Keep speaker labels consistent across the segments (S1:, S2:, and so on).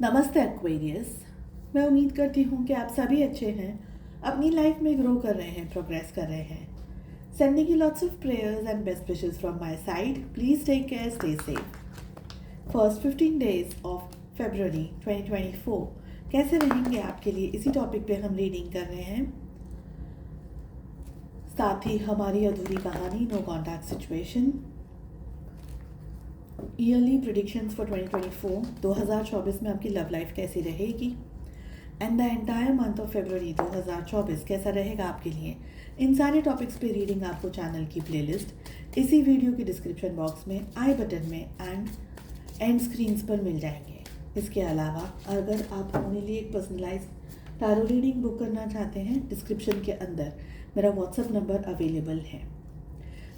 S1: नमस्ते एक्वेरियस। मैं उम्मीद करती हूँ कि आप सभी अच्छे हैं, अपनी लाइफ में ग्रो कर रहे हैं, प्रोग्रेस कर रहे हैं। Sending you lots of prayers and best wishes from my side. Please take care, stay safe. First 15 days of February 2024 कैसे रहेंगे आपके लिए, इसी टॉपिक पे हम रीडिंग कर रहे हैं। साथ ही हमारी अधूरी कहानी no contact situation, yearly predictions for 2024 2024 में आपकी लव लाइफ कैसी रहेगी, and the entire month of February 2024 कैसा रहेगा आपके लिए। इन सारे टॉपिक्स पे रीडिंग आपको चैनल की प्लेलिस्ट इसी वीडियो के डिस्क्रिप्शन बॉक्स में, आई बटन में एंड एंड स्क्रीन्स पर मिल जाएंगे। इसके अलावा अगर आप अपने लिए एक पर्सनलाइज टैरो रीडिंग बुक करना चाहते हैं, डिस्क्रिप्शन के अंदर मेरा व्हाट्सएप नंबर अवेलेबल है।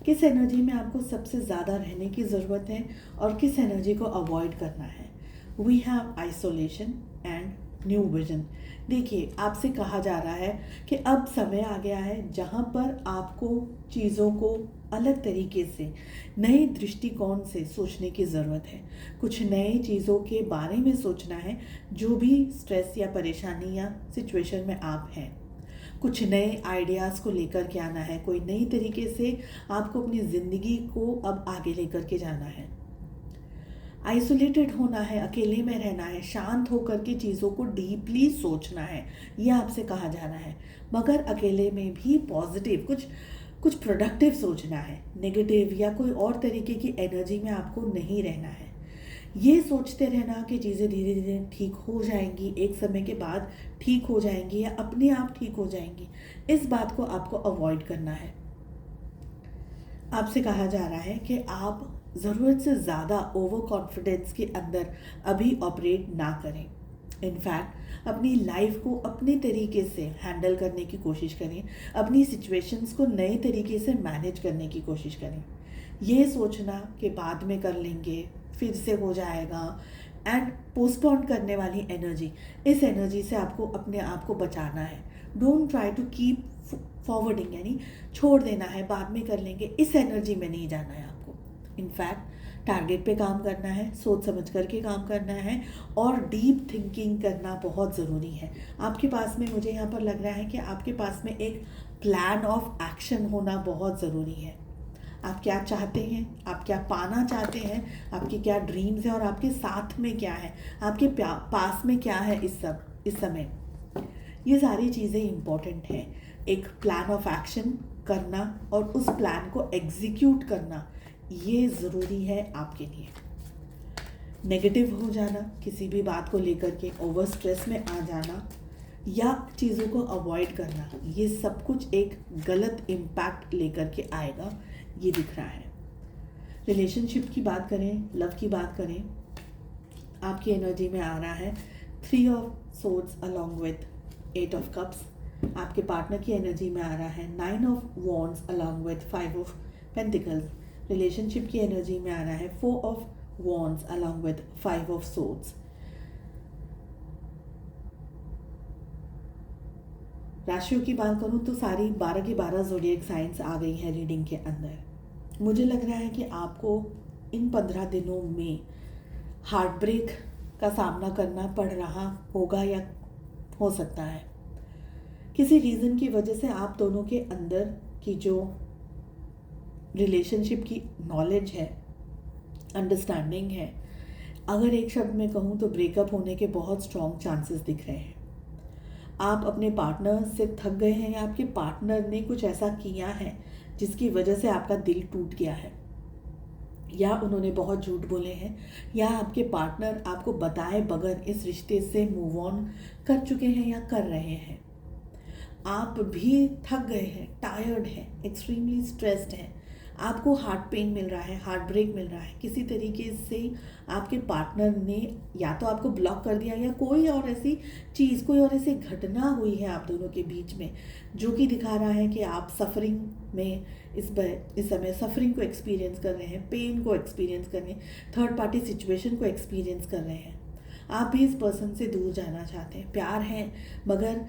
S1: किस एनर्जी में आपको सबसे ज़्यादा रहने की ज़रूरत है और किस एनर्जी को अवॉइड करना है। We have isolation and new vision. देखिए, आपसे कहा जा रहा है कि अब समय आ गया है जहाँ पर आपको चीज़ों को अलग तरीके से, नए दृष्टिकोण से सोचने की ज़रूरत है। कुछ नए चीज़ों के बारे में सोचना है, जो भी स्ट्रेस या परेशानी या सिचुएशन में आप हैं। कुछ नए आइडियाज़ को लेकर के आना है, कोई नई तरीके से आपको अपनी ज़िंदगी को अब आगे लेकर के जाना है। आइसोलेटेड होना है, अकेले में रहना है, शांत होकर के चीज़ों को डीपली सोचना है, यह आपसे कहा जा रहा है। मगर अकेले में भी पॉजिटिव कुछ प्रोडक्टिव सोचना है, नेगेटिव या कोई और तरीके की एनर्जी में आपको नहीं रहना है। ये सोचते रहना कि चीज़ें धीरे धीरे ठीक हो जाएंगी, एक समय के बाद ठीक हो जाएंगी या अपने आप ठीक हो जाएंगी, इस बात को आपको अवॉइड करना है। आपसे कहा जा रहा है कि आप ज़रूरत से ज़्यादा ओवर कॉन्फिडेंस के अंदर अभी ऑपरेट ना करें। इनफैक्ट अपनी लाइफ को अपने तरीके से हैंडल करने की कोशिश करें, अपनी सिचुएशंस को नए तरीके से मैनेज करने की कोशिश करें। ये सोचना कि बाद में कर लेंगे, फिर से हो जाएगा एंड पोस्टपोन करने वाली एनर्जी, इस एनर्जी से आपको अपने आप को बचाना है। Don't try to keep forwarding, यानी छोड़ देना है, बाद में कर लेंगे, इस एनर्जी में नहीं जाना है आपको। इनफैक्ट टारगेट पे काम करना है, सोच समझ करके काम करना है और डीप थिंकिंग करना बहुत ज़रूरी है। आपके पास में, मुझे यहाँ पर लग रहा है कि आपके पास में एक प्लान ऑफ एक्शन होना बहुत ज़रूरी है। आप क्या चाहते हैं, आप क्या पाना चाहते हैं, आपके क्या ड्रीम्स हैं और आपके साथ में क्या है, आपके पास में क्या है इस समय। ये सारी चीज़ें इम्पॉर्टेंट हैं। एक प्लान ऑफ एक्शन करना और उस प्लान को एग्जीक्यूट करना, ये ज़रूरी है आपके लिए। नेगेटिव हो जाना, किसी भी बात को लेकर के ओवर स्ट्रेस में आ जाना या चीज़ों को अवॉइड करना, ये सब कुछ एक गलत इम्पैक्ट लेकर के आएगा, ये दिख रहा है। रिलेशनशिप की बात करें, लव की बात करें, आपकी एनर्जी में आ रहा है 3 of swords along with 8 of cups. आपके पार्टनर की एनर्जी में आ रहा है 9 of wands along with 5 of pentacles. Relationship की एनर्जी में आ रहा है 4 of wands along with 5 of swords. राशियों की बात करूं तो सारी 12 की 12 ज़ोडिएक साइंस आ गई हैं रीडिंग के अंदर। मुझे लग रहा है कि आपको इन 15 दिनों में हार्ट ब्रेक का सामना करना पड़ रहा होगा या हो सकता है। किसी रीज़न की वजह से आप दोनों के अंदर की जो रिलेशनशिप की नॉलेज है, अंडरस्टैंडिंग है, अगर एक शब्द में कहूँ तो ब्रेकअप होने के बहुत स्ट्रॉन्ग चांसेस दिख रहे हैं। आप अपने पार्टनर से थक गए हैं या आपके पार्टनर ने कुछ ऐसा किया है जिसकी वजह से आपका दिल टूट गया है, या उन्होंने बहुत झूठ बोले हैं, या आपके पार्टनर आपको बताए बगैर इस रिश्ते से मूव ऑन कर चुके हैं या कर रहे हैं। आप भी थक गए हैं, टायर्ड हैं, एक्सट्रीमली स्ट्रेस्ड हैं, आपको हार्ट पेन मिल रहा है, हार्ट ब्रेक मिल रहा है, किसी तरीके से आपके पार्टनर ने या तो आपको ब्लॉक कर दिया या कोई और ऐसी चीज़, कोई और ऐसी घटना हुई है आप दोनों के बीच में, जो कि दिखा रहा है कि आप सफरिंग में इस समय सफरिंग को एक्सपीरियंस कर रहे हैं, पेन को एक्सपीरियंस कर रहे हैं, थर्ड पार्टी सिचुएशन को एक्सपीरियंस कर रहे हैं। आप भी इस पर्सन से दूर जाना चाहते हैं, प्यार है मगर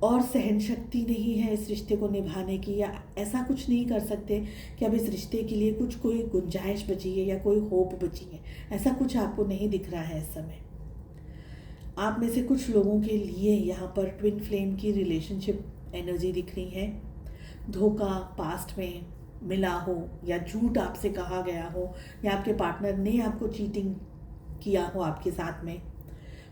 S1: और सहन शक्ति नहीं है इस रिश्ते को निभाने की, या ऐसा कुछ नहीं कर सकते कि अब इस रिश्ते के लिए कोई गुंजाइश बची है या कोई होप बची है, ऐसा कुछ आपको नहीं दिख रहा है इस समय। आप में से कुछ लोगों के लिए यहाँ पर ट्विन फ्लेम की रिलेशनशिप एनर्जी दिख रही है। धोखा पास्ट में मिला हो या झूठ आपसे कहा गया हो या आपके पार्टनर ने आपको चीटिंग किया हो आपके साथ में,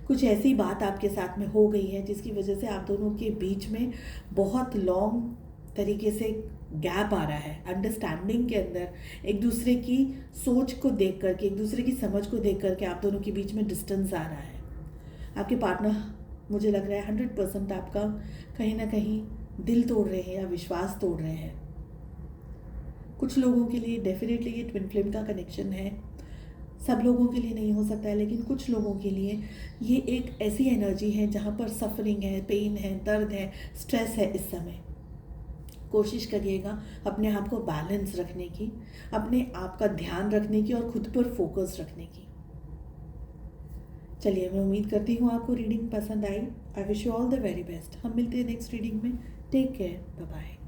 S1: कुछ ऐसी बात आपके साथ में हो गई है जिसकी वजह से आप दोनों के बीच में बहुत लॉन्ग तरीके से गैप आ रहा है। अंडरस्टैंडिंग के अंदर एक दूसरे की सोच को देख करके, एक दूसरे की समझ को देख करके आप दोनों के बीच में डिस्टेंस आ रहा है। आपके पार्टनर, मुझे लग रहा है 100% आपका कहीं ना कहीं दिल तोड़ रहे हैं या विश्वास तोड़ रहे हैं। कुछ लोगों के लिए डेफिनेटली ये ट्विन फ्लेम का कनेक्शन है, सब लोगों के लिए नहीं हो सकता है, लेकिन कुछ लोगों के लिए ये एक ऐसी एनर्जी है जहाँ पर सफरिंग है, पेन है, दर्द है, स्ट्रेस है। इस समय कोशिश करिएगा अपने आप को बैलेंस रखने की, अपने आप का ध्यान रखने की और खुद पर फोकस रखने की। चलिए, मैं उम्मीद करती हूँ आपको रीडिंग पसंद आई। I wish you all the very best. हम मिलते हैं नेक्स्ट रीडिंग में। Take care, bye bye.